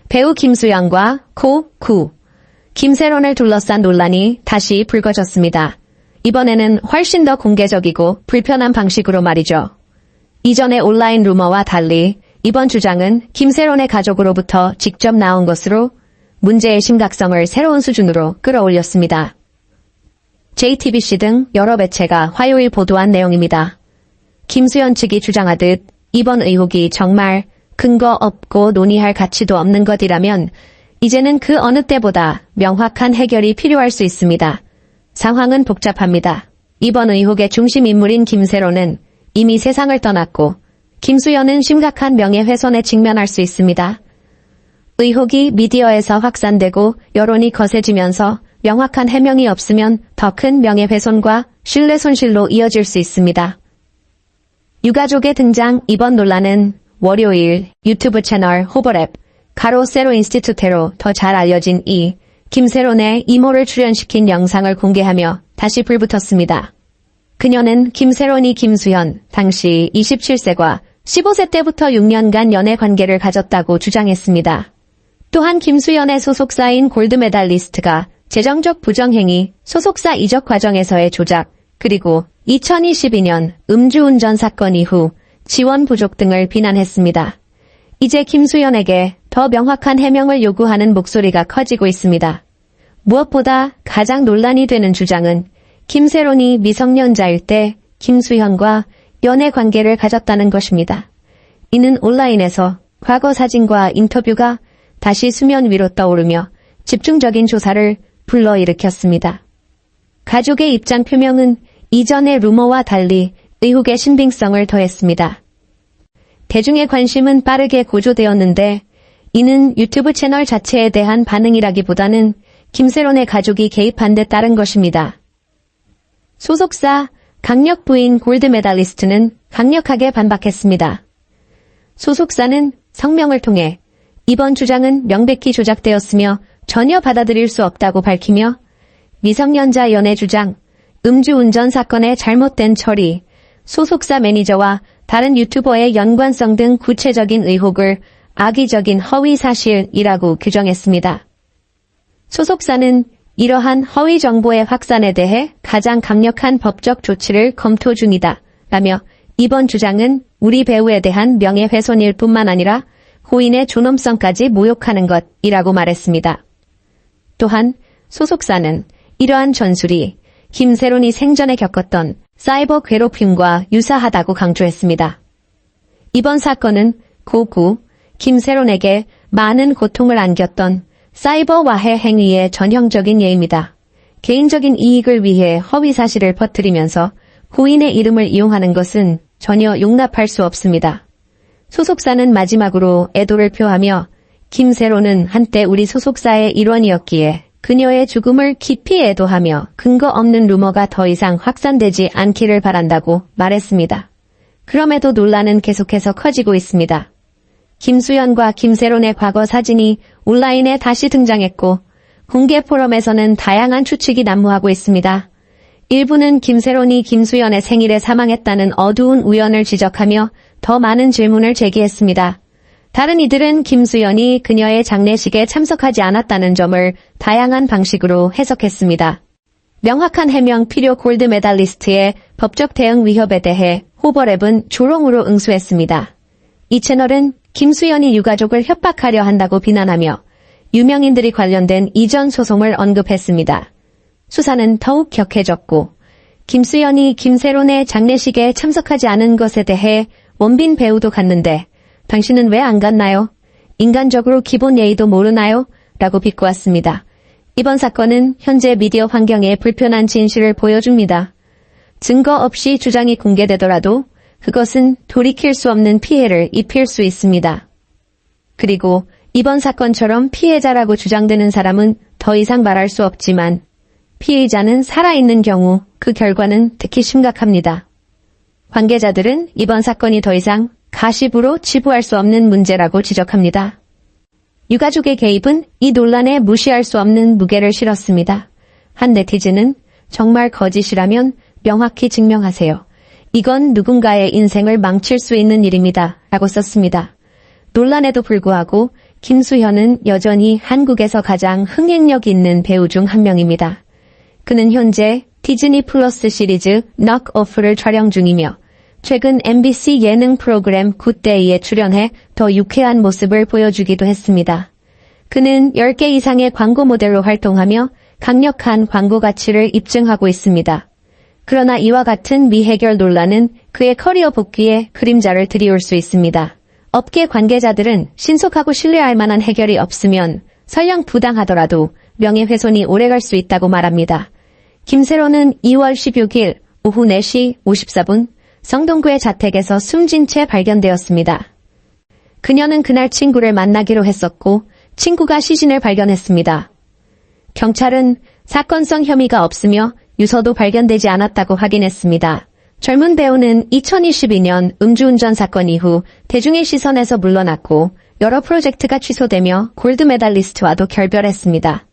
배우 김수현과 고 김세론을 둘러싼 논란이 다시 불거졌습니다. 이번에는 훨씬 더 공개적이고 불편한 방식으로 말이죠. 이전의 온라인 루머와 달리 이번 주장은 김세론의 가족으로부터 직접 나온 것으로 문제의 심각성을 새로운 수준으로 끌어올렸습니다. JTBC 등 여러 매체가 화요일 보도한 내용입니다. 김수현 측이 주장하듯 이번 의혹이 정말 근거 없고 논의할 가치도 없는 것이라면 이제는 그 어느 때보다 명확한 해결이 필요할 수 있습니다. 상황은 복잡합니다. 이번 의혹의 중심 인물인 김세론은 이미 세상을 떠났고 김수현은 심각한 명예훼손에 직면할 수 있습니다. 의혹이 미디어에서 확산되고 여론이 거세지면서 명확한 해명이 없으면 더 큰 명예훼손과 신뢰 손실로 이어질 수 있습니다. 유가족의 등장. 이번 논란은 월요일 유튜브 채널 호버랩 세로 인스티튜테로 더 잘 알려진 김세론의 이모를 출연시킨 영상을 공개하며 다시 불붙었습니다. 그녀는 김세론이 김수현 당시 27세과 15세 때부터 6년간 연애 관계를 가졌다고 주장했습니다. 또한 김수현의 소속사인 골드메달리스트가 재정적 부정행위, 소속사 이적 과정에서의 조작, 그리고 2022년 음주운전 사건 이후 지원 부족 등을 비난했습니다. 이제 김수현에게 더 명확한 해명을 요구하는 목소리가 커지고 있습니다. 무엇보다 가장 논란이 되는 주장은 김세론이 미성년자일 때 김수현과 연애 관계를 가졌다는 것입니다. 이는 온라인에서 과거 사진과 인터뷰가 다시 수면 위로 떠오르며 집중적인 조사를 불러일으켰습니다. 가족의 입장 표명은 이전의 루머와 달리 의혹의 신빙성을 더했습니다. 대중의 관심은 빠르게 고조되었는데 이는 유튜브 채널 자체에 대한 반응이라기보다는 김세론의 가족이 개입한 데 따른 것입니다. 소속사 강력 부인 골드메달리스트는 강력하게 반박했습니다. 소속사는 성명을 통해 이번 주장은 명백히 조작되었으며 전혀 받아들일 수 없다고 밝히며 미성년자 연애 주장, 음주운전 사건의 잘못된 처리, 소속사 매니저와 다른 유튜버의 연관성 등 구체적인 의혹을 악의적인 허위 사실이라고 규정했습니다. 소속사는 이러한 허위 정보의 확산에 대해 가장 강력한 법적 조치를 검토 중이다 라며 이번 주장은 우리 배우에 대한 명예훼손일 뿐만 아니라 고인의 존엄성까지 모욕하는 것이라고 말했습니다. 또한 소속사는 이러한 전술이 김세론이 생전에 겪었던 사이버 괴롭힘과 유사하다고 강조했습니다. 이번 사건은 김세론에게 많은 고통을 안겼던 사이버 와해 행위의 전형적인 예입니다. 개인적인 이익을 위해 허위 사실을 퍼뜨리면서 고인의 이름을 이용하는 것은 전혀 용납할 수 없습니다. 소속사는 마지막으로 애도를 표하며 김세론은 한때 우리 소속사의 일원이었기에 그녀의 죽음을 깊이 애도하며 근거 없는 루머가 더 이상 확산되지 않기를 바란다고 말했습니다. 그럼에도 논란은 계속해서 커지고 있습니다. 김수현과 김세론의 과거 사진이 온라인에 다시 등장했고 공개 포럼에서는 다양한 추측이 난무하고 있습니다. 일부는 김세론이 김수현의 생일에 사망했다는 어두운 우연을 지적하며 더 많은 질문을 제기했습니다. 다른 이들은 김수현이 그녀의 장례식에 참석하지 않았다는 점을 다양한 방식으로 해석했습니다. 명확한 해명 필요 골드메달리스트의 법적 대응 위협에 대해 호버랩은 조롱으로 응수했습니다. 이 채널은 김수현이 유가족을 협박하려 한다고 비난하며 유명인들이 관련된 이전 소송을 언급했습니다. 수사는 더욱 격해졌고 김수현이 김세론의 장례식에 참석하지 않은 것에 대해 원빈 배우도 갔는데 당신은 왜 안 갔나요? 인간적으로 기본 예의도 모르나요? 라고 비꼬았습니다. 이번 사건은 현재 미디어 환경의 불편한 진실을 보여줍니다. 증거 없이 주장이 공개되더라도 그것은 돌이킬 수 없는 피해를 입힐 수 있습니다. 그리고 이번 사건처럼 피해자라고 주장되는 사람은 더 이상 말할 수 없지만 피의자는 살아있는 경우 그 결과는 특히 심각합니다. 관계자들은 이번 사건이 더 이상 가십으로 치부할 수 없는 문제라고 지적합니다. 유가족의 개입은 이 논란에 무시할 수 없는 무게를 실었습니다. 한 네티즌은 정말 거짓이라면 명확히 증명하세요. 이건 누군가의 인생을 망칠 수 있는 일입니다. 라고 썼습니다. 논란에도 불구하고 김수현은 여전히 한국에서 가장 흥행력 있는 배우 중 한 명입니다. 그는 현재 디즈니 플러스 시리즈 Knock Off를 촬영 중이며 최근 MBC 예능 프로그램 굿데이에 출연해 더 유쾌한 모습을 보여주기도 했습니다. 그는 10개 이상의 광고 모델로 활동하며 강력한 광고 가치를 입증하고 있습니다. 그러나 이와 같은 미해결 논란은 그의 커리어 복귀에 그림자를 들이올 수 있습니다. 업계 관계자들은 신속하고 신뢰할 만한 해결이 없으면 설령 부당하더라도 명예훼손이 오래갈 수 있다고 말합니다. 김세론은 2월 16일 오후 4시 54분 성동구의 자택에서 숨진 채 발견되었습니다. 그녀는 그날 친구를 만나기로 했었고 친구가 시신을 발견했습니다. 경찰은 사건성 혐의가 없으며 유서도 발견되지 않았다고 확인했습니다. 젊은 배우는 2022년 음주운전 사건 이후 대중의 시선에서 물러났고 여러 프로젝트가 취소되며 골드 메달리스트와도 결별했습니다.